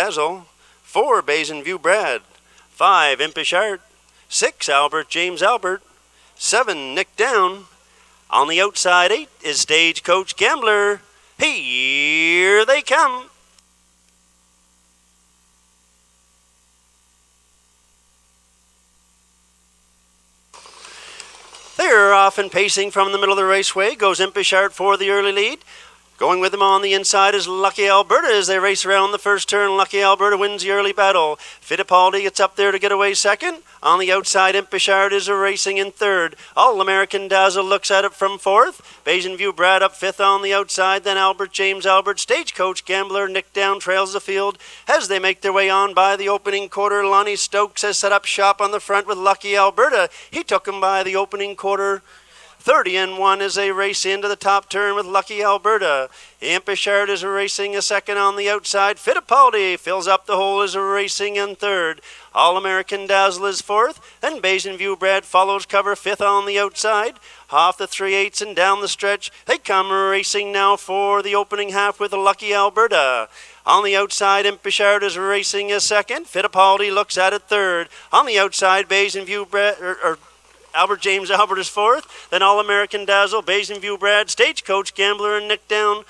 Dazzle. 4, Basin View Brad. 5, Impish Art. 6, Albert James Albert. 7, Nick Down. On the outside, 8 is Stagecoach Gambler. Here they come. They're off and pacing from the middle of the raceway. Goes Impish Art for the early lead. Going with them on the inside is Lucky Alberta as they race around the first turn. Lucky Alberta wins the early battle. Fittipaldi gets up there to get away second. On the outside, Impish Art is racing in third. All-American Dazzle looks at it from fourth. Basin View Brad up fifth on the outside. Then Albert James Albert. Stagecoach Gambler Nick Down trails the field as they make their way on by the opening quarter. Lonnie Stokes has set up shop on the front with Lucky Alberta. He took him by the opening quarter. 30-1 as they race into the top turn with Lucky Alberta. Impish Art is racing a second on the outside. Fittipaldi fills up the hole as racing in third. All-American Dazzle is fourth. Then Basin View Brad follows cover fifth on the outside. Off the 3/8 and down the stretch. They come racing now for the opening half with Lucky Alberta. On the outside, Impish Art is racing a second. Fittipaldi looks at it third. On the outside, Basin View Brad... Albert James Albert is fourth. Then All-American Dazzle, Basin View Brad, Stagecoach Gambler, and Nick Down.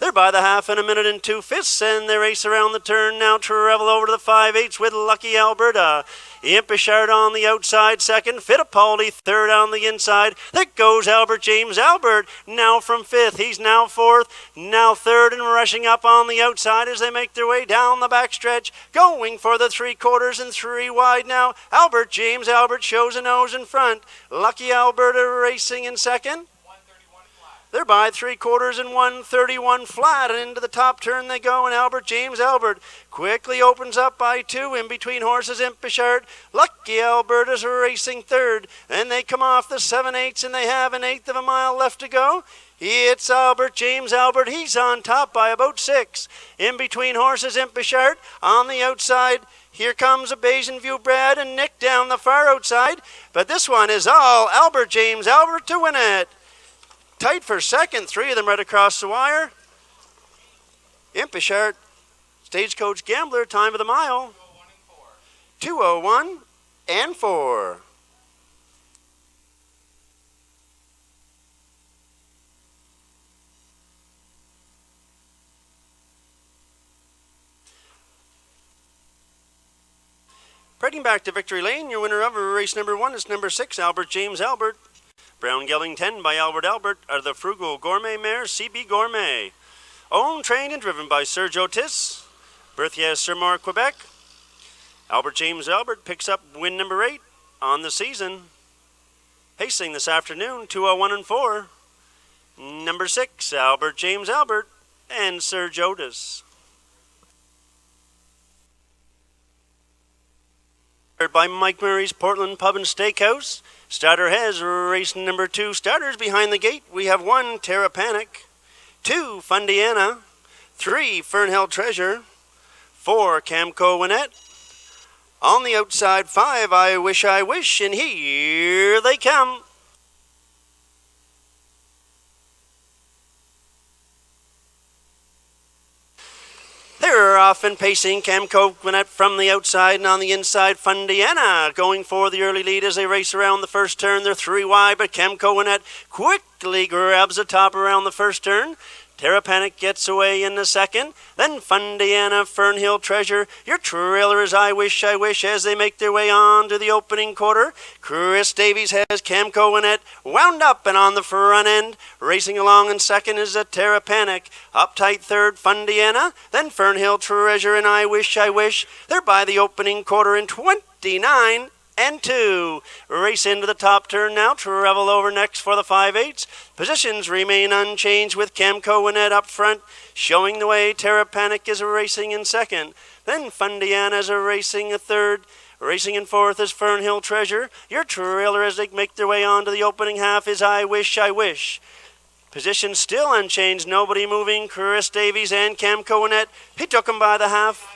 They're by the half in 1 minute and 2/5, and they race around the turn now to travel over to the 5/8 with Lucky Alberta. Impish Art on the outside second. Fittipaldi third on the inside. There goes Albert James Albert now from fifth. He's now fourth, now third, and rushing up on the outside as they make their way down the backstretch. Going for the 3/4 and 3 wide now. Albert James Albert shows a nose in front. Lucky Alberta racing in second. They're by 3/4 and 131 flat, and into the top turn they go, and Albert James Albert quickly opens up by 2 in between horses. Impish Art, Lucky Alberta's racing third, and they come off the 7/8 and they have 1/8 of a mile left to go. It's Albert James Albert. He's on top by about 6. In between horses, Impish Art. On the outside, here comes a Basin View Brad and Nick Down the far outside, but this one is all Albert James Albert to win it. Tight for second, 3 of them right across the wire. Impish Art, Stagecoach Gambler, time of the mile. 2:01 and 4. Heading back to Victory Lane, your winner of race number 1 is number 6, Albert James Albert. Brown Gelding 10 by Albert Albert are the Frugal Gourmet mare CB Gourmet. Owned, trained, and driven by Sergio Tiss. Berthier Surmore, Quebec. Albert James Albert picks up win number 8 on the season. Pacing this afternoon, 2:01 and 4. Number 6, Albert James Albert and Sergio Tiss. By Mike Murray's Portland Pub and Steakhouse. Starter has race number 2. Starters behind the gate. We have 1, Terra Panic. 2, Fundiana. 3, Fernhill Treasure. 4, Camco Winnett. On the outside, 5, I Wish, and here they come. They're off and pacing. Camco Winnett from the outside, and on the inside, Fundiana going for the early lead as they race around the first turn. They're 3 wide, but Camco Winnett quickly grabs the top around the first turn. Terra Panic gets away in the second. Then Fundiana, Fernhill Treasure. Your trailer is I Wish as they make their way on to the opening quarter. Chris Davies has Camco Winnett wound up and on the front end. Racing along in second is a Terra Panic. Uptight third, Fundiana. Then Fernhill Treasure and I Wish. They're by the opening quarter in 29 and 2. Race into the top turn now. Travel over next for the 5/8. Positions remain unchanged with Camco Winnett up front. Showing the way, Terra Panic is racing in second. Then Fundiana is racing a third. Racing in fourth is Fernhill Treasure. Your trailer as they make their way on to the opening half is I Wish. Position still unchanged. Nobody moving. Chris Davies and Camco Winnett. He took him by the half.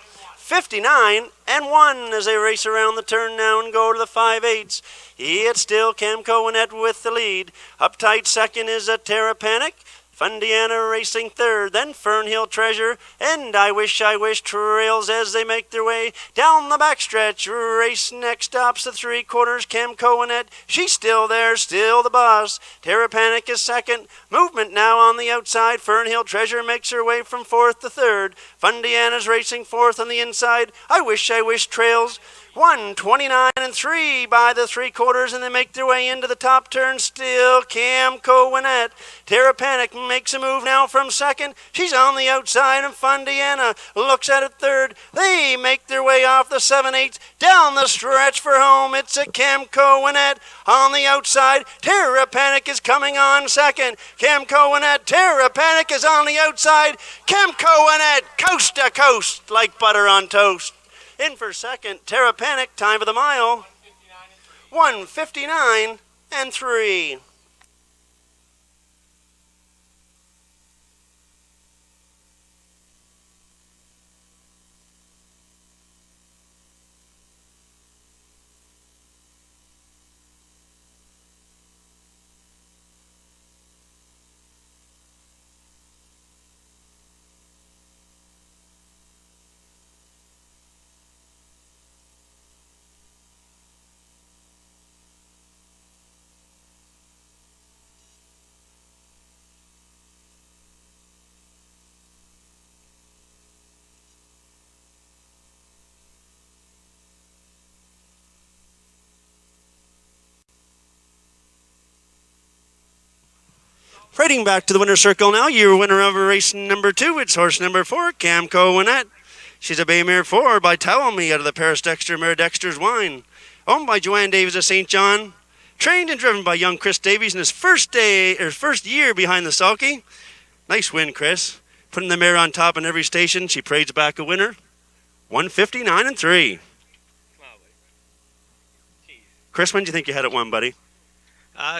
59 and 1 as they race around the turn now and go to the 5/8. It's still Camco Winnett with the lead. Uptight second is a Terra Panic. Fundiana racing third, then Fernhill Treasure, and I Wish trails as they make their way down the backstretch. Race next stops the 3/4, Camco Annette. She's still there, still the boss. Terra Panic is second. Movement now on the outside. Fernhill Treasure makes her way from fourth to third. Fundiana's racing fourth on the inside. I Wish trails 1:29 and 3 by the 3/4, and they make their way into the top turn. Still Camco Annette. Terra Panic makes a move now from second. She's on the outside, and Fundiana looks at it third. They make their way off the 7/8 down the stretch for home. It's a Camco Annette on the outside. Terra Panic is coming on second. Camco Annette. Terra Panic is on the outside. Camco Annette coast to coast like butter on toast. In for second, Terra Panic, time of the mile, 1:59 and 3. Heading back to the winner's circle now, your winner of race number 2, it's horse number 4, Camco Annette. She's a bay mare 4 by Tell Me out of the Paris Dexter Mare Dexter's Wine. Owned by Joanne Davies of St. John. Trained and driven by young Chris Davies in his first year behind the sulky. Nice win, Chris. Putting the mare on top in every station, she parades back a winner. 1:59 and 3. Come on, buddy. Jeez. Chris, when do you think you had it won, buddy?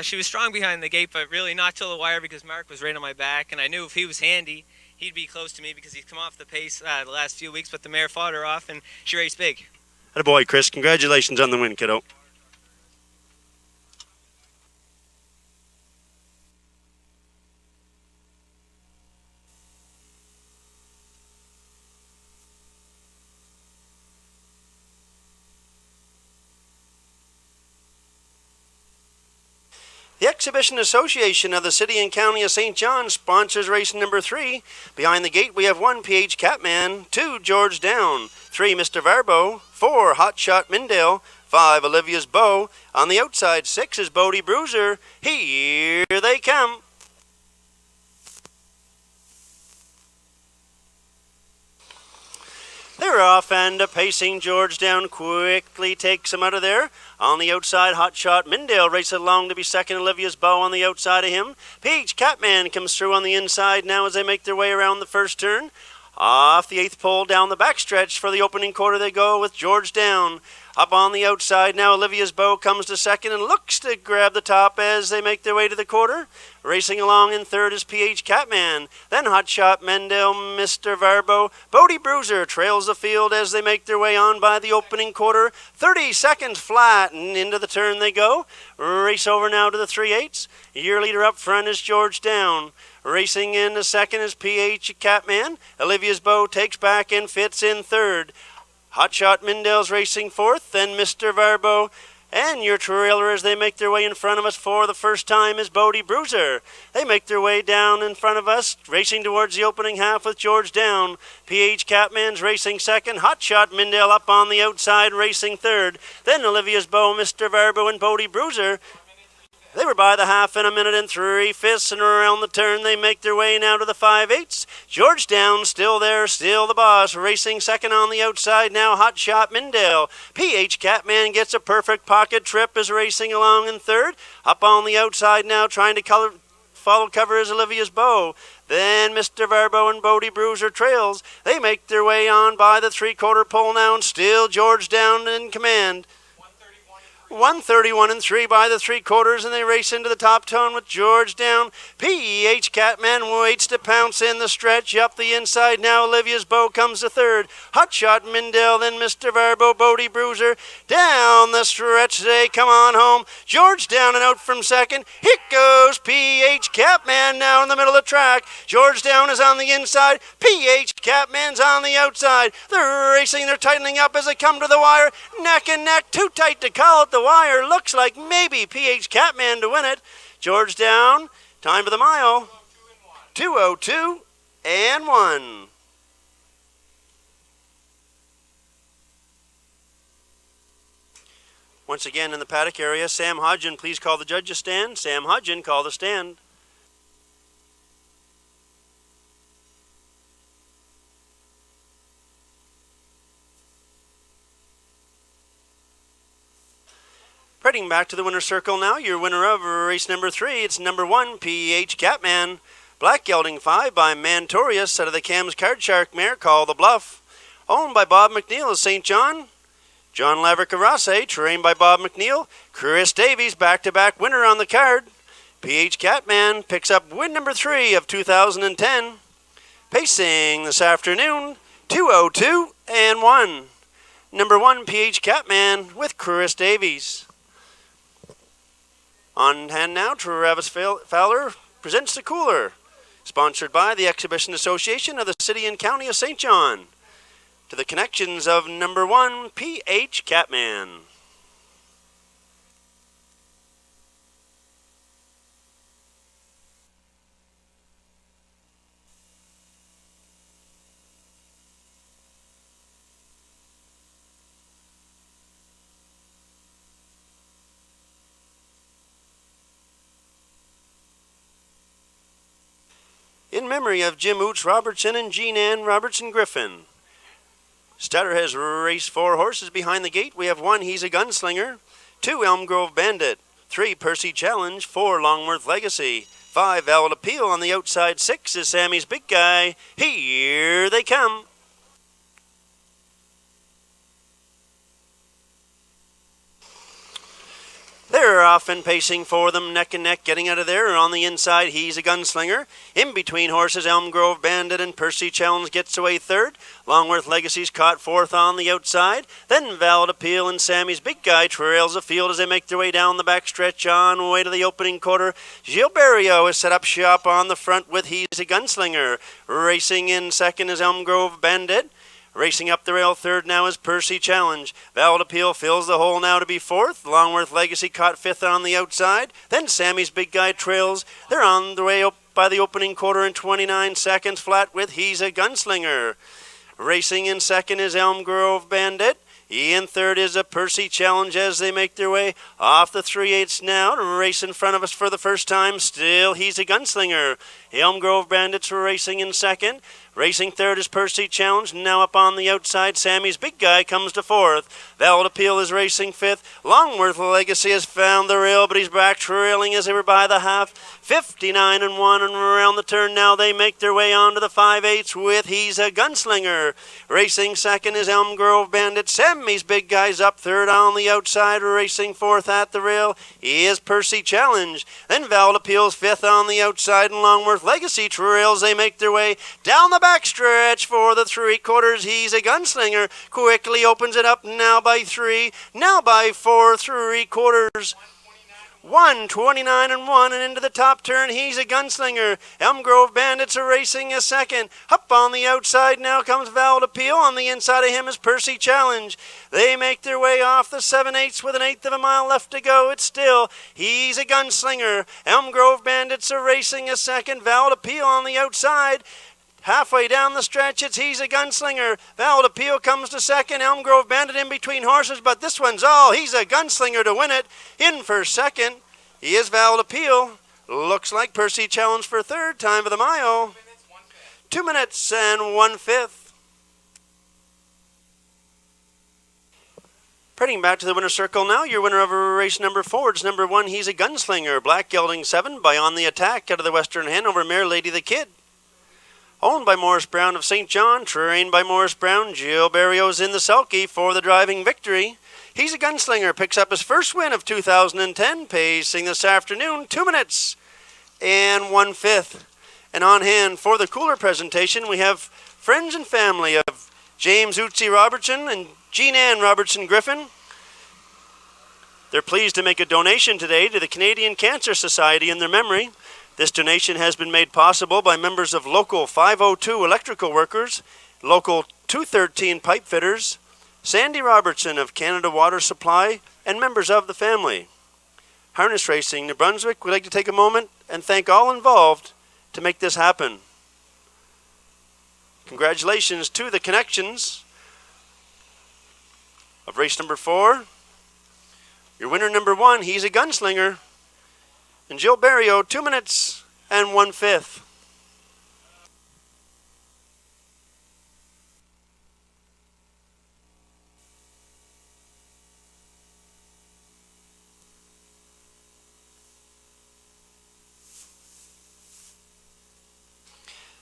She was strong behind the gate, but really not till the wire because Mark was right on my back, and I knew if he was handy, he'd be close to me because he's come off the pace the last few weeks, but the mare fought her off, and she raced big. Attaboy, Chris. Congratulations on the win, kiddo. The Exhibition Association of the City and County of St. John sponsors race number 3. Behind the gate, we have 1 PH Catman, 2 George Down, 3 Mr. Varbo, 4 Hot Shot Mindale, 5 Olivia's Bow. On the outside, 6 is Bodie Bruiser. Here they come. They're off, and pacing George Down quickly takes him out of there. On the outside, Hot Shot Mindale races along to be second. Olivia's Bow on the outside of him. Peach Catman comes through on the inside now as they make their way around the first turn. Off the 8th pole down the backstretch for the opening quarter they go with George Down. Up on the outside now, Olivia's Bow comes to second and looks to grab the top as they make their way to the quarter. Racing along in third is PH Catman. Then Hot Shot Mendel, Mr. Varbo. Bodie Bruiser trails the field as they make their way on by the opening quarter. 30 seconds flat and into the turn they go. Race over now to the 3/8. Your leader up front is George Down. Racing in the second is PH Catman. Olivia's Bow takes back and fits in third. Hot Shot Mindell's racing fourth, then Mr. Varbo. And your trailer as they make their way in front of us for the first time is Bodie Bruiser. They make their way down in front of us, racing towards the opening half with George Down. PH Catman's racing second. Hot Shot Mindell up on the outside, racing third. Then Olivia's Bow, Mr. Varbo, and Bodie Bruiser. They were by the half in 1 minute and 3/5, and around the turn they make their way now to the 5/8. George Down still there, still the boss, racing second on the outside now, Hot Shot Mindell. PH Catman gets a perfect pocket trip, is racing along in third. Up on the outside now, trying to follow cover is Olivia's Bow. Then Mr. Varbo and Bodie Bruiser trails. They make their way on by the 3/4 pole now, and still George Down in command. 131 and 3 by the 3/4, and they race into the top tone with George down. PH Catman waits to pounce in the stretch. Up the inside now, Olivia's Bow comes to third. Hotshot Mindell, then Mr. Varbo, Bodie Bruiser. Down the stretch, they come on home. George down and out from second. Here goes PH Catman now in the middle of the track. George down is on the inside. PH Catman's on the outside. They're racing, they're tightening up as they come to the wire. Neck and neck, too tight to call it. The wire looks like maybe PH Catman to win it. George down, time for the mile. 2:02 and 1. Once again in the paddock area, Sam Hodgin, please call the judges stand. Sam Hodgin, call the stand. Heading back to the winner's circle now, your winner of race number 3, it's number 1, PH Catman. Black Gelding 5 by Mantorius out of the Cams Card Shark mare, Call the Bluff. Owned by Bob McNeil of St. John. John Laverick-Arase, trained by Bob McNeil. Chris Davies, back-to-back winner on the card. PH Catman picks up win number 3 of 2010. Pacing this afternoon, 2:02 and 1. Number 1, PH Catman with Chris Davies. On hand now, Travis Fowler presents the cooler. Sponsored by the Exhibition Association of the City and County of St. John. To the connections of number 1, PH Catman. In memory of Jim Oots Robertson and Jean Ann Robertson Griffin. Stutter has raced 4 horses behind the gate. We have 1, He's a Gunslinger. 2, Elm Grove Bandit. 3, Percy Challenge. 4, Longworth Legacy. 5, Valid Appeal on the outside. 6 is Sammy's Big Guy. Here they come. They're off and pacing for them, neck and neck, getting out of there. On the inside, He's a Gunslinger. In between horses, Elm Grove Bandit and Percy Challenge gets away third. Longworth Legacy's caught fourth on the outside. Then Valid Appeal and Sammy's Big Guy trails the field as they make their way down the backstretch on way to the opening quarter. Gilles Barrio has set up shop on the front with He's a Gunslinger. Racing in second is Elm Grove Bandit. Racing up the rail third now is Percy Challenge. Valid Appeal fills the hole now to be fourth. Longworth Legacy caught fifth on the outside. Then Sammy's Big Guy trails. They're on the way up by the opening quarter in 29 seconds flat with He's a Gunslinger. Racing in second is Elm Grove Bandit. In third is a Percy Challenge as they make their way off the 3/8 now to race in front of us for the first time. Still, He's a Gunslinger. Elm Grove Bandits racing in second. Racing third is Percy Challenge. Now up on the outside, Sammy's Big Guy comes to fourth. Valid Appeal is racing fifth. Longworth Legacy has found the rail, but he's back trailing as they were by the half. 59 and 1, and around the turn now they make their way on to the 5/8 with He's a Gunslinger. Racing second is Elm Grove Bandit. Sammy's Big Guy's up third on the outside. Racing fourth at the rail is Percy Challenge. Then Valid Appeal's fifth on the outside, and Longworth Legacy trails. They make their way down the backstretch for the 3/4. He's a Gunslinger. Quickly opens it up now by 3, now by 4 3/4. 129 and 1, and into the top turn, He's a Gunslinger. Elm Grove Bandits are racing a second. Up on the outside now comes Valid Appeal. On the inside of him is Percy Challenge. They make their way off the 7/8 with an eighth of a mile left to go. It's still He's a Gunslinger. Elm Grove Bandits are racing a second. Valid Appeal on the outside. Halfway down the stretch, it's He's a Gunslinger. Valid Appeal comes to second. Elm Grove Bandit in between horses, but this one's all He's a Gunslinger to win it. In for second, he is Valid Appeal. Looks like Percy Challenge for third. Time of the mile. 2 minutes and 1/5. Heading back to the winner's circle now, your winner of race number 4 is number 1, He's a Gunslinger. Black Gelding 7 by On the Attack out of the Western Hanover mare, Lady the Kid. Owned by Morris Brown of St. John, trained by Morris Brown. Gilles Barrios in the sulky for the driving victory. He's a Gunslinger, picks up his first win of 2010, pacing this afternoon, 2 minutes and 1/5. And on hand for the cooler presentation, we have friends and family of James Utsi Robertson and Jean Ann Robertson Griffin. They're pleased to make a donation today to the Canadian Cancer Society in their memory. This donation has been made possible by members of Local 502 Electrical Workers, Local 213 Pipe Fitters, Sandy Robertson of Canada Water Supply, and members of the family. Harness Racing New Brunswick would like to take a moment and thank all involved to make this happen. Congratulations to the connections of race number 4. Your winner number 1, he's a Gunslinger. And Jill Barrio, 2 minutes and 1/5.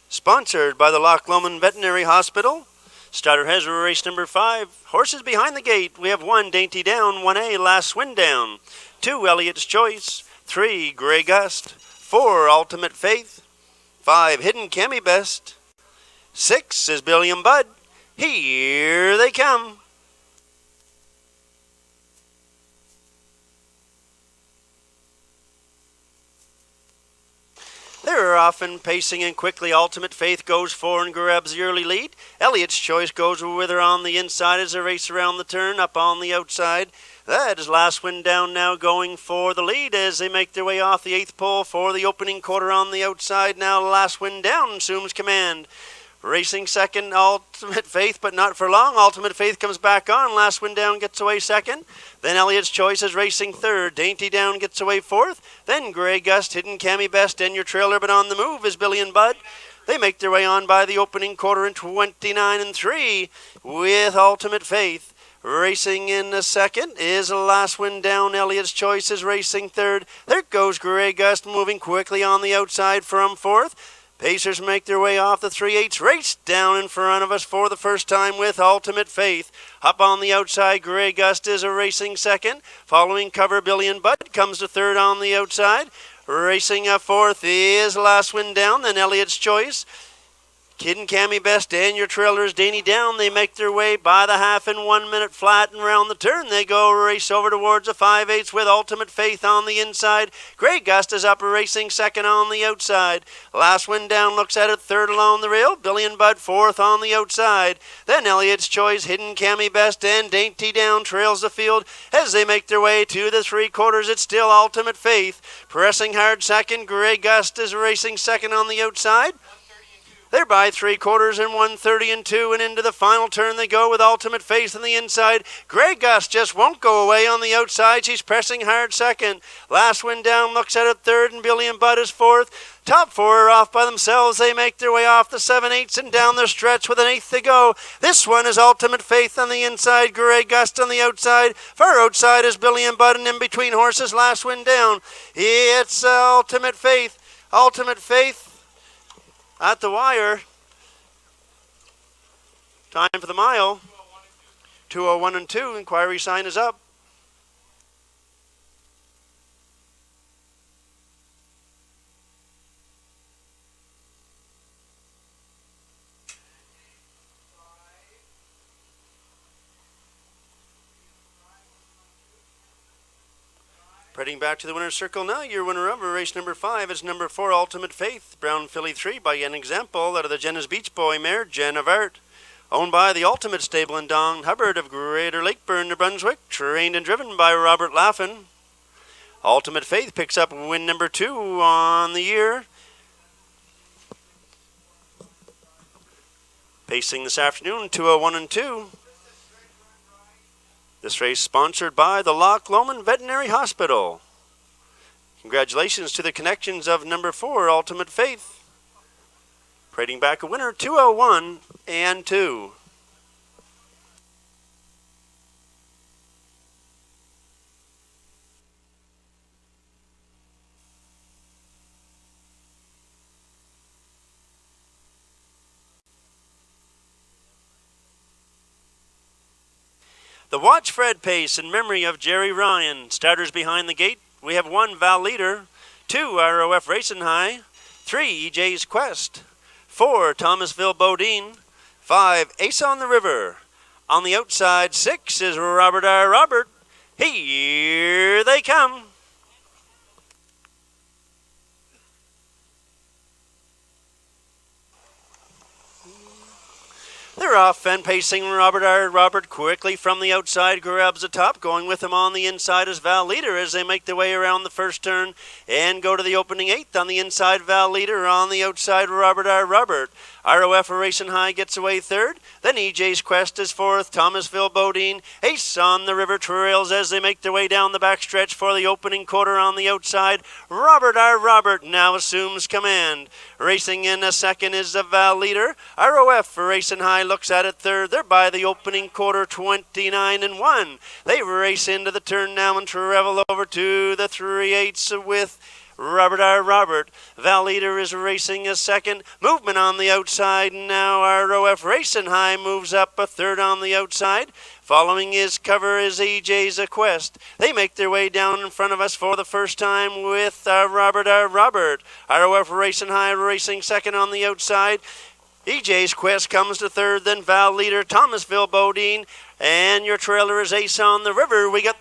Sponsored by the Loch Lomond Veterinary Hospital. Starter has race number 5. Horses behind the gate. We have 1 Dainty Down, 1A Last Swin Down, 2 Elliot's Choice, 3 Grey Gust, 4 Ultimate Faith, 5 Hidden Cami Best, 6 is Billy and Bud. Here they come. They're often pacing in quickly. Ultimate Faith goes 4 and grabs the early lead. Elliot's Choice goes with her on the inside as they race around the turn, up on the outside. That is Last Win Down now going for the lead as they make their way off the 8th pole for the opening quarter on the outside. Now Last Win Down assumes command. Racing second, Ultimate Faith, but not for long. Ultimate Faith comes back on. Last Win Down gets away second. Then Elliot's Choice is racing third. Dainty Down gets away fourth. Then Grey Gust, Hidden Cami Best, and your trailer, but on the move is Billy and Bud. They make their way on by the opening quarter in 29 and 3 with Ultimate Faith. Racing in the second is Last Win Down. Elliot's Choice is racing third. There goes Grey Gust moving quickly on the outside from fourth. Pacers make their way off the 3/8. Race down in front of us for the first time with Ultimate Faith. Up on the outside, Grey Gust is a racing second. Following cover, Billy and Bud comes to third on the outside. Racing a fourth is Last Win Down, then Elliot's Choice. Kid and Cami Best and your trailers, Dainty Down. They make their way by the half in 1 minute flat, and round the turn they go race over towards the 5/8 with Ultimate Faith on the inside. Grey Gust is up racing second on the outside. Last Win Down looks at it third along the rail. Billy and Bud fourth on the outside. Then Elliot's Choice, Hidden Cami Best, and Dainty Down trails the field as they make their way to the 3/4. It's still Ultimate Faith pressing hard second. Grey Gust is racing second on the outside. They're by 3/4 and 1:30 and 2, and into the final turn they go with Ultimate Faith on the inside. Grey Gust just won't go away on the outside. She's pressing hard second. Last Win Down looks at it third, and Billy and Bud is fourth. Top 4 are off by themselves. They make their way off the 7/8 and down the stretch with an 1/8 to go. This one is Ultimate Faith on the inside, Grey Gust on the outside. Far outside is Billy and Bud, and in between horses, Last Win Down. It's Ultimate Faith. Ultimate Faith at the wire. Time for the mile. 2:01 and 2. Inquiry sign is up. Heading back to the winner's circle now. Your winner of race number 5 is number 4, Ultimate Faith. Brown Filly 3 by an example out of the Jenna's Beach Boy mare, Jen of Art. Owned by the Ultimate Stable and Don Hubbard of Greater Lakeburn, New Brunswick. Trained and driven by Robert Laffin. Ultimate Faith picks up win number 2 on the year. Pacing this afternoon, 2:01 and 2. This race sponsored by the Loch Lomond Veterinary Hospital. Congratulations to the connections of number 4, Ultimate Faith. Parading back a winner, 2:01 and 2. The Watch Fred pace in memory of Jerry Ryan. Starters behind the gate. We have 1 Val Leader, 2 ROF Racing High, 3 EJ's Quest, 4 Thomasville Bodine, 5 Ace on the River. On the outside, 6 is Robert R. Robert. Here they come. They're off and pacing. Robert R. Robert quickly from the outside grabs the top. Going with him on the inside is Val Leader as they make their way around the first turn and go to the opening 8th. On the inside, Val Leader. On the outside, Robert R. Robert. ROF Racing High gets away 3rd. Then EJ's Quest is 4th. Thomasville Bodine. Ace on the River trails as they make their way down the backstretch for the opening quarter. On the outside, Robert R. Robert now assumes command. Racing in a second is the Val Leader. ROF Racing High looks at it 3rd. They're by the opening quarter 29-1. They race into the turn now and travel over to the 3/8 with Robert R. Robert. Val Leader is racing a 2nd. Movement on the outside now. ROF Racing High moves up a 3rd on the outside. Following his cover is EJ's Quest. They make their way down in front of us for the first time with Robert R. Robert. ROF Racing High racing 2nd on the outside. EJ's Quest comes to 3rd, then Val Leader, Thomasville Bodine, and your trailer is Ace on the River. We got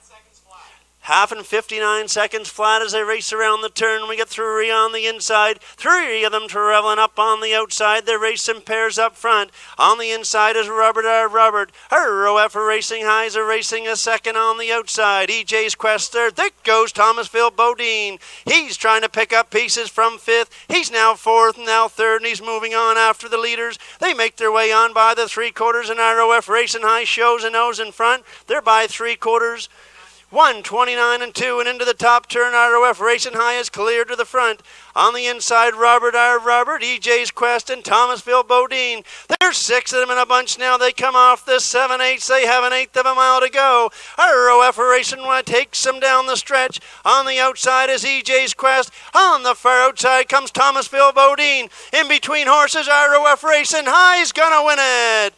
half and 59 seconds flat as they race around the turn. We got 3 on the inside, 3 of them traveling up on the outside. They're racing pairs up front. On the inside is Robert R. Robert. ROF Racing Highs are racing a 2nd on the outside. EJ's Quest 3rd. There goes Thomasville Bodine. He's trying to pick up pieces from 5th. He's now 4th, now 3rd, and he's moving on after the leaders. They make their way on by the 3/4, and ROF Racing High shows a nose in front. They're by 3/4. 1:29-2 and into the top turn. ROF Racing High is cleared to the front. On the inside, Robert R. Robert, EJ's Quest, and Thomasville Bodine. There's 6 of them in a bunch now. They come off the 7/8. They have an 1/8 of a mile to go. ROF Racing High takes them down the stretch. On the outside is EJ's Quest. On the far outside comes Thomasville Bodine. In between horses, ROF Racing High is gonna win it.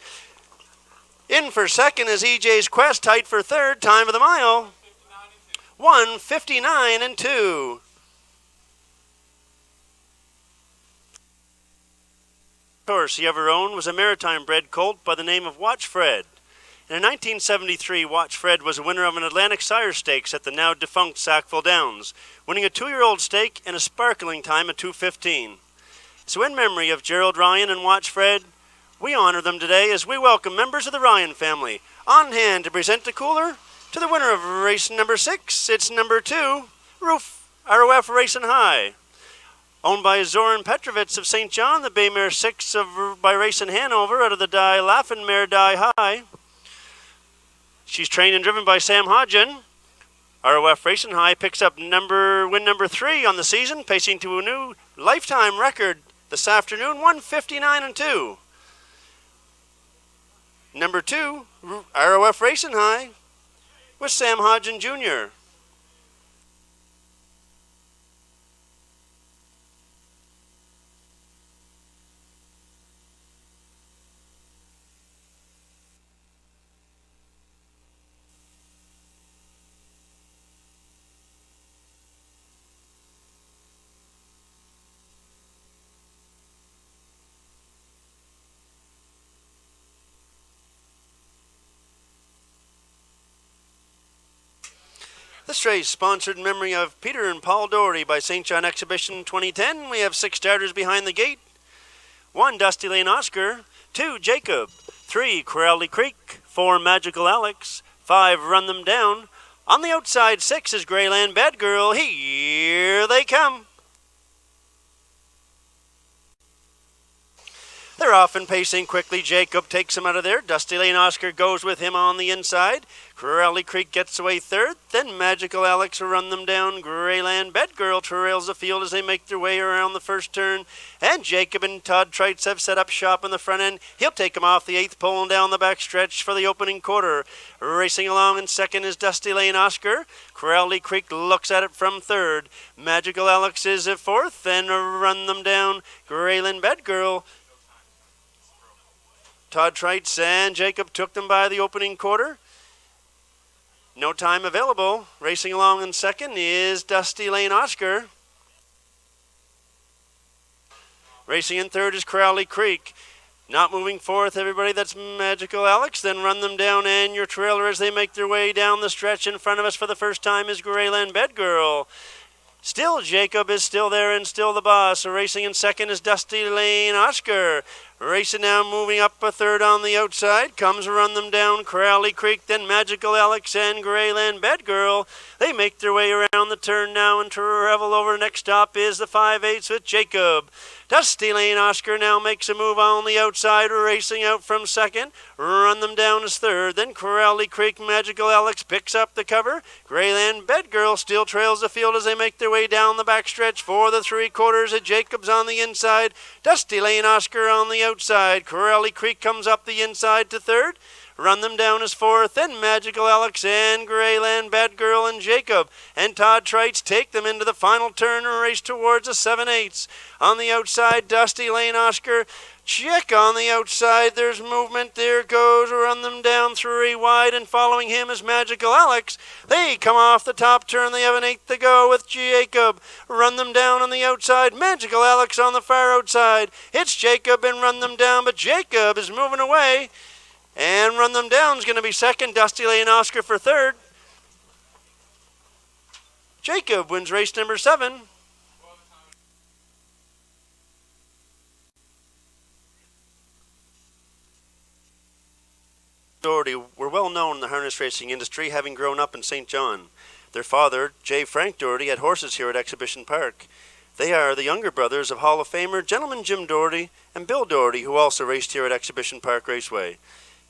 In for 2nd is EJ's Quest, tight for 3rd. Time of the mile, 1:59-2. Horse you ever owned was a maritime bred colt by the name of Watch Fred. In 1973, Watch Fred was a winner of an Atlantic Sire Stakes at the now defunct Sackville Downs, winning a 2-year-old stake and a sparkling time of 2:15. So in memory of Gerald Ryan and Watch Fred, we honor them today as we welcome members of the Ryan family on hand to present the cooler to the winner of race number 6. It's number 2, ROF Racing High. Owned by Zoran Petrovitz of St. John, the Bay Mare 6 by Racing Hanover out of the die Laughing Mare Die High. She's trained and driven by Sam Hodgen. ROF Racing High picks up win number 3 on the season, pacing to a new lifetime record this afternoon, 1:59-2. Number 2, ROF Racing High with Sam Hodgen Jr. This race sponsored in memory of Peter and Paul Doherty by St. John Exhibition 2010. We have 6 starters behind the gate. 1 Dusty Lane Oscar, 2 Jacob, 3 Crowley Creek, 4 Magical Alex, 5 Run Them Down. On the outside, 6 is Greyland Bad Girl. Here they come. They're off and pacing quickly. Jacob takes him out of there. Dusty Lane Oscar goes with him on the inside. Crowley Creek gets away 3rd. Then Magical Alex will run them down. Greyland Bed Girl trails the field as they make their way around the first turn. And Jacob and Todd Trites have set up shop in the front end. He'll take him off the 8th pole and down the back stretch for the opening quarter. Racing along in 2nd is Dusty Lane Oscar. Crowley Creek looks at it from 3rd. Magical Alex is at 4th. Then run them down. Greyland Bed Girl. Todd Trites and Jacob took them by the opening quarter. No time available. Racing along in second is Dusty Lane Oscar. Racing in third is Crowley Creek. Not moving fourth, everybody, that's Magical Alex. Then Run Them Down and Your Trailer as they make their way down the stretch. In front of us for the first time is Greyland Bedgirl. Still, Jacob is still there and still the boss. Racing in second is Dusty Lane Oscar. Racing now, moving up a third on the outside. Comes Run Them Down, Crowley Creek, then Magical Alex and Greyland Bedgirl. They make their way around the turn now and travel over. Next stop is the 5/8 with Jacob. Dusty Lane Oscar now makes a move on the outside, racing out from second. Run Them Down is third. Then Crowley Creek, Magical Alex picks up the cover. Greyland Bedgirl still trails the field as they make their way down the backstretch for the 3/4 at Jacobs on the inside. Dusty Lane Oscar on the outside. Crowley Creek comes up the inside to third. Run Them Down is fourth, then Magical Alex and Greyland Bedgirl and Jacob and Todd Trites take them into the final turn and race towards the 7/8. On the outside, Dusty Lane Oscar. Check on the outside, there's movement, there goes Run Them Down 3 wide, and following him is Magical Alex. They come off the top turn, they have an 8th to go with Jacob. Run Them Down on the outside, Magical Alex on the far outside. It's Jacob and Run Them Down, but Jacob is moving away. And Run Them Down is going to be second. Dusty Lane Oscar for third. Jacob wins race number 7. Doherty were well known in the harness racing industry, having grown up in St. John. Their father, J. Frank Doherty, had horses here at Exhibition Park. They are the younger brothers of Hall of Famer Gentleman Jim Doherty and Bill Doherty, who also raced here at Exhibition Park Raceway.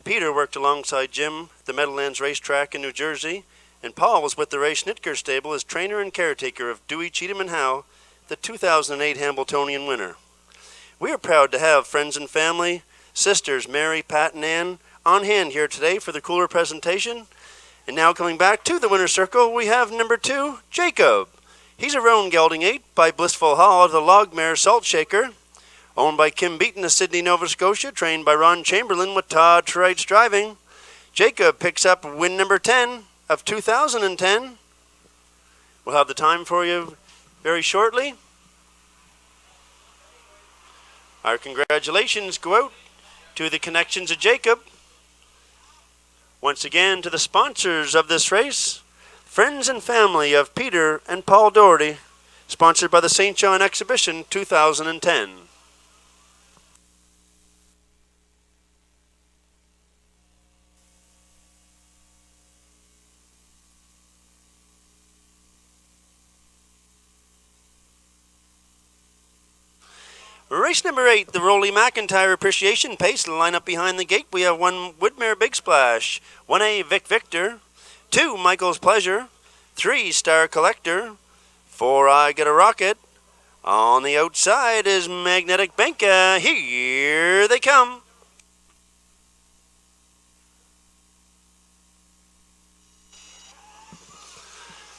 Peter worked alongside Jim at the Meadowlands Racetrack in New Jersey, and Paul was with the Ray Schnitger stable as trainer and caretaker of Dewey Cheatham and Howe, the 2008 Hambletonian winner. We are proud to have friends and family, sisters Mary, Pat, and Ann on hand here today for the cooler presentation. And now coming back to the winner's circle, we have number 2, Jacob. He's a roan gelding 8 by Blissful Hall of the Logmare Salt Shaker. Owned by Kim Beaton of Sydney, Nova Scotia, trained by Ron Chamberlain with Todd Trites driving. Jacob picks up win number 10 of 2010. We'll have the time for you very shortly. Our congratulations go out to the connections of Jacob. Once again to the sponsors of this race, friends and family of Peter and Paul Doherty, sponsored by the St. John Exhibition 2010. Race number 8, the Rolly McIntyre Appreciation Pace. Line up behind the gate. We have 1 Woodmere Big Splash, 1A Vic Victor, 2 Michael's Pleasure, 3 Star Collector, 4 I Get a Rocket. On the outside is Magnetic Benka. Here they come.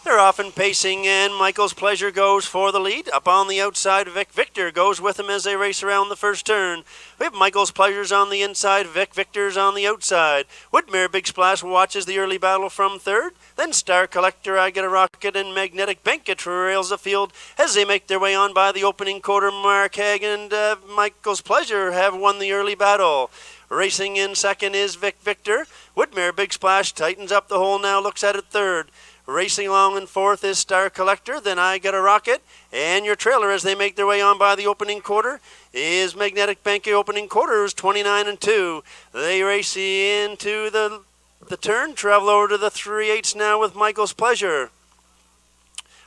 They're off and pacing, and Michael's Pleasure goes for the lead. Up on the outside, Vic Victor goes with him as they race around the first turn. We have Michael's Pleasures on the inside, Vic Victor's on the outside. Woodmere Big Splash watches the early battle from third. Then Star Collector, I Get a Rocket, and Magnetic Benka trails the field as they make their way on by the opening quarter. Mark Hagen and Michael's Pleasure have won the early battle. Racing in second is Vic Victor. Woodmere Big Splash tightens up the hole now, looks at it third. Racing along in fourth is Star Collector, then I Get a Rocket, and Your Trailer as they make their way on by the opening quarter is Magnetic Benka. Opening quarter is 29-2. They race into the turn, travel over to the 3/8 now with Michael's Pleasure.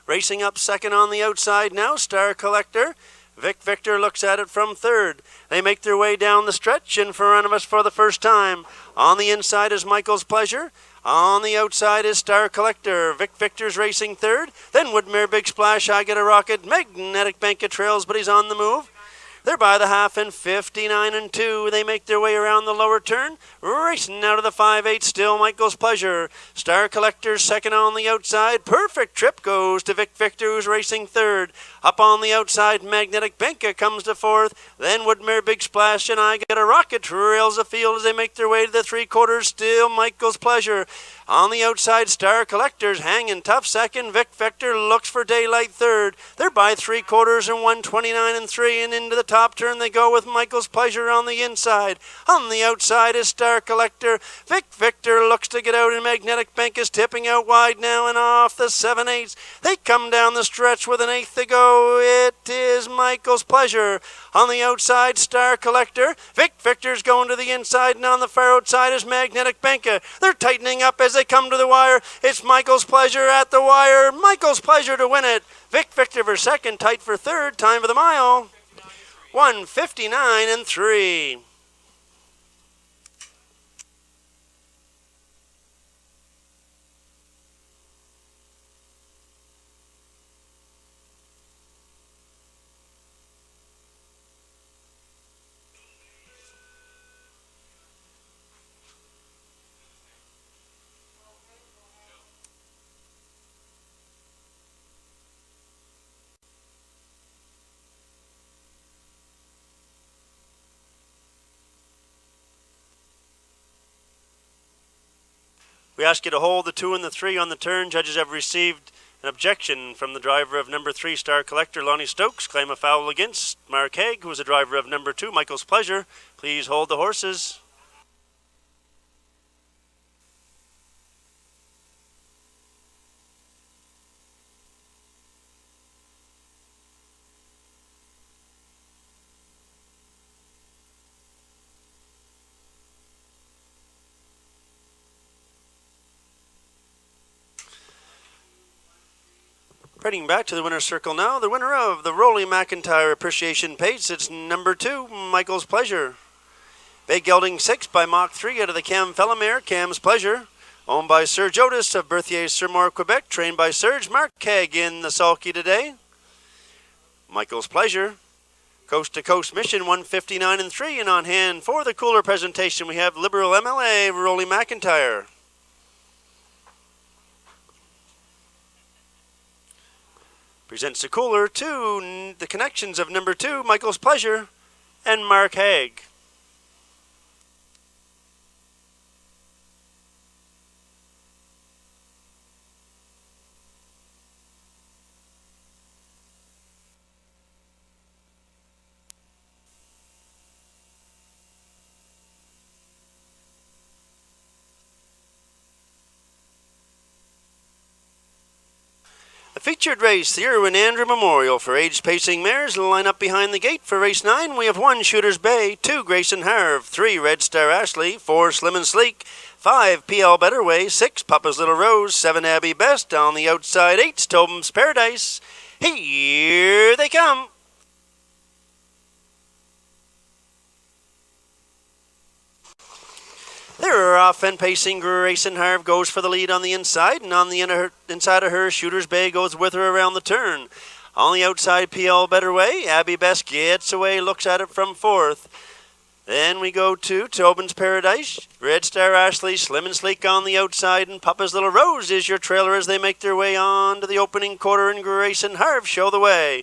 Racing up second on the outside now, Star Collector. Vic Victor looks at it from third. They make their way down the stretch in front of us for the first time. On the inside is Michael's Pleasure. On the outside is Star Collector. Vic Victor's racing third. Then Woodmere Big Splash, I Get a Rocket. Magnetic Benka trails, but he's on the move. They're by the half in 59 and 2. They make their way around the lower turn. Racing out of the 5-8, still Michael's Pleasure. Star Collector's second on the outside. Perfect Trip goes to Vic Victor, who's racing third. Up on the outside, Magnetic Benka comes to fourth. Then Woodmere Big Splash and I Get a Rocket trails the field as they make their way to the 3/4. Still Michael's Pleasure. On the outside, Star Collectors hanging tough second. Vic Victor looks for Daylight third. They're by 3/4 and 129 and 3, and into the top turn they go with Michael's Pleasure on the inside. On the outside is Star Collector. Vic Victor looks to get out, and Magnetic Bank is tipping out wide now and off the 7/8. They come down the stretch with an eighth to go. It is Michael's Pleasure. On the outside, Star Collector. Vic Victor's going to the inside, and on the far outside is Magnetic Benka. They're tightening up as they come to the wire. It's Michael's Pleasure at the wire. Michael's Pleasure to win it. Vic Victor for second, tight for third. Time for the mile. 1:59 and 3. We ask you to hold the 2 and the 3 on the turn. Judges have received an objection from the driver of number 3, Star Collector, Lonnie Stokes. Claim a foul against Mark Haig, who is the driver of number 2, Michael's Pleasure. Please hold the horses. Heading back to the winner's circle now, the winner of the Rolly McIntyre Appreciation Pace, it's number 2, Michael's Pleasure. Bay Gelding 6 by Mach 3 out of the Cam Fellamere, Cam's Pleasure. Owned by Serge Otis of Berthier-sur-More, Quebec. Trained by Serge. Mark Haig in the sulky today. Michael's Pleasure. Coast to Coast Mission 1:59 and 3. And on hand for the cooler presentation we have Liberal MLA Rolly McIntyre. Presents the cooler to the connections of number 2, Michael's Pleasure, and Mark Haig. A featured race, the Irwin Andrew Memorial for aged pacing mares. Line up behind the gate for race 9. We have 1 Shooter's Bay, 2 Grayson Harve, 3 Red Star Ashley, 4 Slim and Sleek, 5 PL Better Way, 6 Papa's Little Rose, 7 Abbey Best. On the outside, 8 Tobin's Paradise. Here they come. They're off and pacing. Grayson Harve goes for the lead on the inside, and on the inside of her, Shooter's Bay goes with her around the turn. On the outside, PL Better Way. Abbey Best gets away, looks at it from 4th. Then we go to Tobin's Paradise, Red Star Ashley, Slim and Sleek on the outside, and Papa's Little Rose is your trailer as they make their way on to the opening quarter, and Grayson Harve show the way.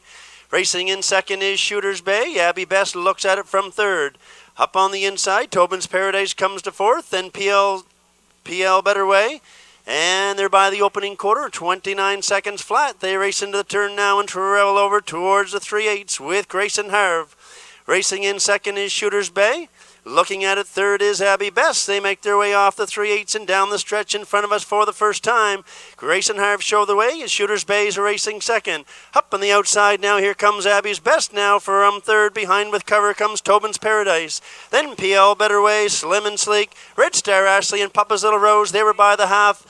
Racing in second is Shooter's Bay. Abbey Best looks at it from 3rd. Up on the inside, Tobin's Paradise comes to 4th, then PL Better Way. And they're by the opening quarter, 29 seconds flat. They race into the turn now and travel over towards the 3/8 with Grayson Harve. Racing in second is Shooter's Bay. Looking at it, 3rd is Abbey Best. They make their way off the 3/8 and down the stretch in front of us for the first time. Grayson Harve show the way as Shooter's Bay is racing second. Up on the outside now, here comes Abbey's Best now for 3rd. Behind with cover comes Tobin's Paradise. Then PL Better Way, Slim and Sleek, Red Star Ashley, and Papa's Little Rose. They were by the half.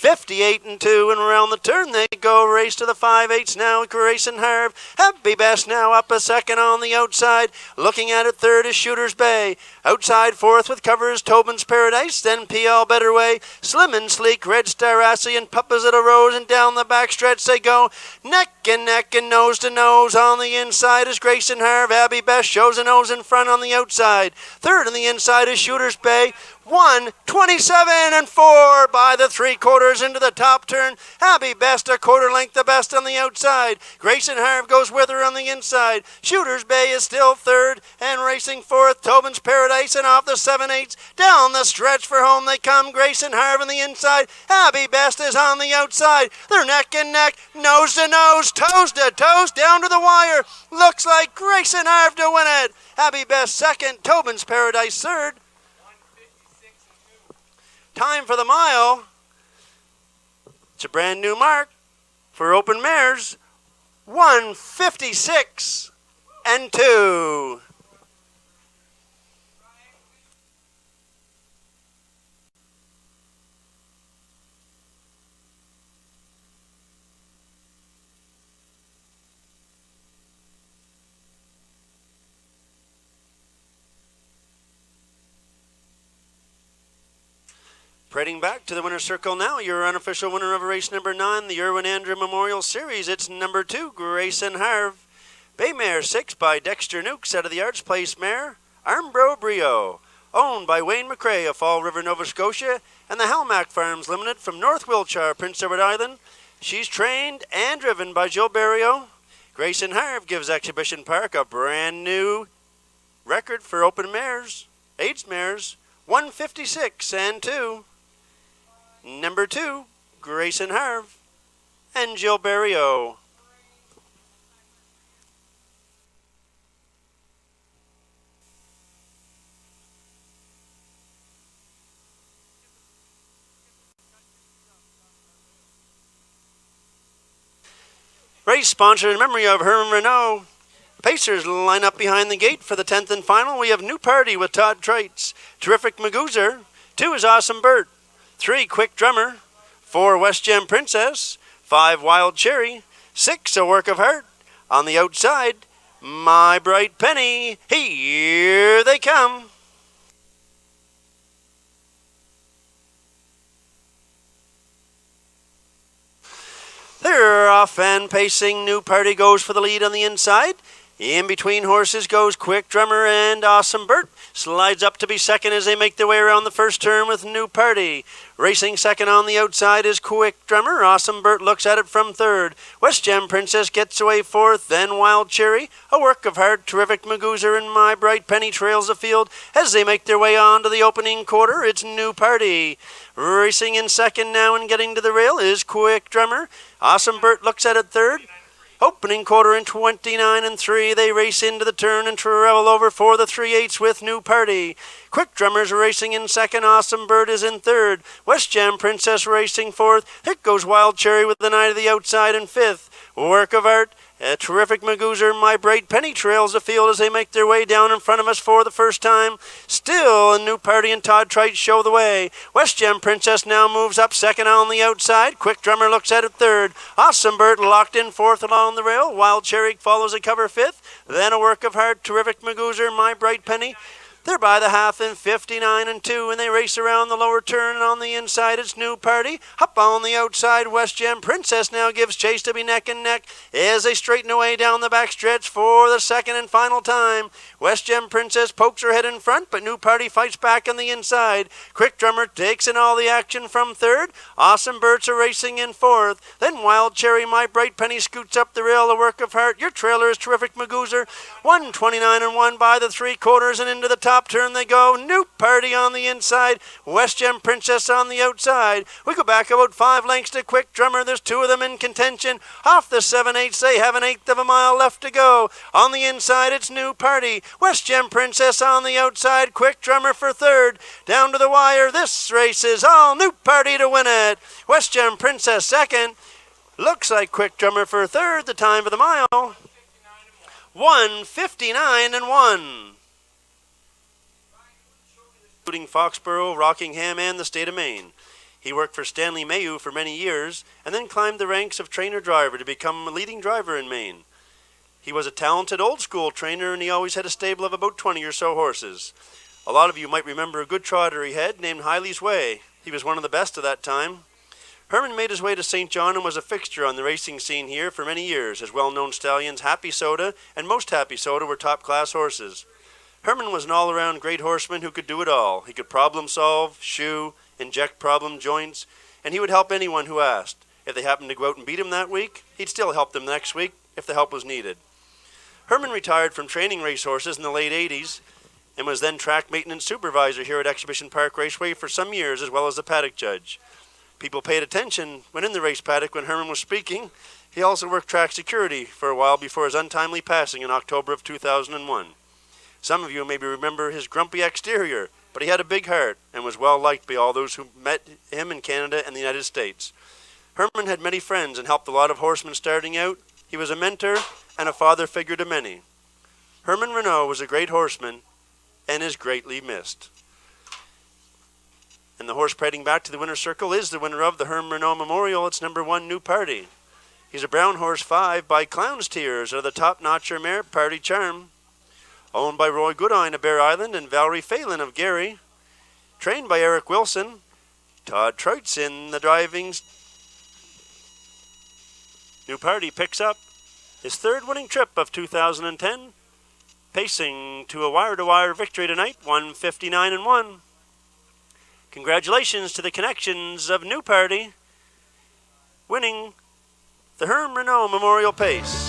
58 and 2, and around the turn they go. Race to the 5/8 now. Grayson Harv, Happy Best now up a second on the outside. Looking at it, third is Shooter's Bay. Outside fourth with covers Tobin's Paradise, then PL Better Way. Slim and Sleek, Red Star Assy, and Puppas at a Rose, and down the back stretch they go. Neck and nose to nose. On the inside is Grayson Harv. Happy Best shows a nose in front on the outside. Third on the inside is Shooter's Bay. 1:27 and 4 by the 3/4 into the top turn. Happy Best a quarter length the best on the outside. Grayson Harv goes with her on the inside. Shooter's Bay is still third and racing fourth. Tobin's Paradise, and off the 7/8 down the stretch for home they come. Grayson Harv on the inside. Happy Best is on the outside. They're neck and neck, nose to nose, toes to toes, down to the wire. Looks like Grayson Harv to win it. Happy Best second, Tobin's Paradise third. Time for the mile. It's a brand new mark for open mares. 1:56 and 2. Parading back to the winner's circle now, your unofficial winner of race number 9, the Irwin Andrew Memorial Series. It's number 2, Grayson Harv. Bay Mare 6 by Dexter Nukes out of the Arts Place mare, Armbro Brio. Owned by Wayne McRae of Fall River, Nova Scotia, and the Halmack Farms Limited from North Wiltshire, Prince Edward Island. She's trained and driven by Jill Barrio. Grayson Harv gives Exhibition Park a brand new record for open mares, aged mares, 1:56 and 2. Number 2, Grayson Harv and Jill Barrio. Race sponsored in memory of Herman Renault. Pacers line up behind the gate for the 10th and final. We have New Party with Todd Trites. Terrific Magoozer. 2 is Awesome Bert. 3, Quick Drummer. 4, West Gem Princess. 5, Wild Cherry. 6, A Work of Heart. On the outside, My Bright Penny. Here they come. They're off and pacing. New Party goes for the lead on the inside. In between horses goes Quick Drummer and Awesome Bert. Slides up to be second as they make their way around the first turn with New Party. Racing second on the outside is Quick Drummer. Awesome Bert looks at it from third. West Gem Princess gets away fourth. Then Wild Cherry. A Work of Heart, Terrific Magoozer, and My Bright Penny trails the field as they make their way on to the opening quarter. It's New Party. Racing in second now and getting to the rail is Quick Drummer. Awesome Bert looks at it third. Opening quarter in 29 and 3, they race into the turn and travel over for the 3/8 with New Party. Quick Drummers racing in second, Awesome Bird is in third. West Jam Princess racing fourth. Here goes Wild Cherry with the Knight of the Outside in fifth. Work of Art, a Terrific Magoozer, My Bright Penny trails the field as they make their way down in front of us for the first time. Still, a New Party and Todd Trite show the way. West Gem Princess now moves up second on the outside. Quick Drummer looks at it third. Awesome Bird locked in fourth along the rail. Wild Cherry follows a cover fifth. Then A Work of Heart, Terrific Magoozer, My Bright Penny. They're by the half in 59 and 2, and they race around the lower turn, and on the inside it's New Party. Up on the outside, West Gem Princess now gives chase to be neck and neck as they straighten away down the back stretch for the second and final time. West Gem Princess pokes her head in front, but New Party fights back on the inside. Quick Drummer takes in all the action from third. Awesome Birds are racing in fourth. Then Wild Cherry, My Bright Penny scoots up the rail, A Work of Heart. Your trailer is Terrific Magoozer. 129 and 1 by the 3/4 and into the top turn they go. New Party on the inside, West Gem Princess on the outside. We go back about 5 lengths to Quick Drummer. There's 2 of them in contention. Off the 7/8, they have an 1/8 of a mile left to go. On the inside, it's New Party. West Gem Princess on the outside. Quick Drummer for third. Down to the wire. This race is all New Party to win it. West Gem Princess second. Looks like Quick Drummer for third. The time for the mile, 1:59 and 1. Including Foxborough, Rockingham, and the state of Maine. He worked for Stanley Mayhew for many years and then climbed the ranks of trainer-driver to become a leading driver in Maine. He was a talented old-school trainer, and he always had a stable of about 20 or so horses. A lot of you might remember a good trotter he had named Hiley's Way. He was one of the best of that time. Herman made his way to St. John and was a fixture on the racing scene here for many years. His well-known stallions Happy Soda and Most Happy Soda were top-class horses. Herman was an all-around great horseman who could do it all. He could problem solve, shoe, inject problem joints, and he would help anyone who asked. If they happened to go out and beat him that week, he'd still help them next week if the help was needed. Herman retired from training racehorses in the late 80s and was then track maintenance supervisor here at Exhibition Park Raceway for some years, as well as a paddock judge. People paid attention when in the race paddock when Herman was speaking. He also worked track security for a while before his untimely passing in October of 2001. Some of you maybe remember his grumpy exterior, but he had a big heart and was well liked by all those who met him in Canada and the United States. Herman had many friends and helped a lot of horsemen starting out. He was a mentor and a father figure to many. Herman Renault was a great horseman and is greatly missed. And the horse parading back to the winner's circle is the winner of the Herman Renault Memorial. It's number 1, New Party. He's a brown horse 5 by Clown's Tears of the top-notcher mare Party Charm. Owned by Roy Goodine of Bear Island and Valerie Phelan of Gary. Trained by Eric Wilson. Todd Trout's in the driving. New Party picks up his 3rd winning trip of 2010. Pacing to a wire-to-wire victory tonight, 159-1. Congratulations to the connections of New Party, winning the Herman Renault Memorial Pace.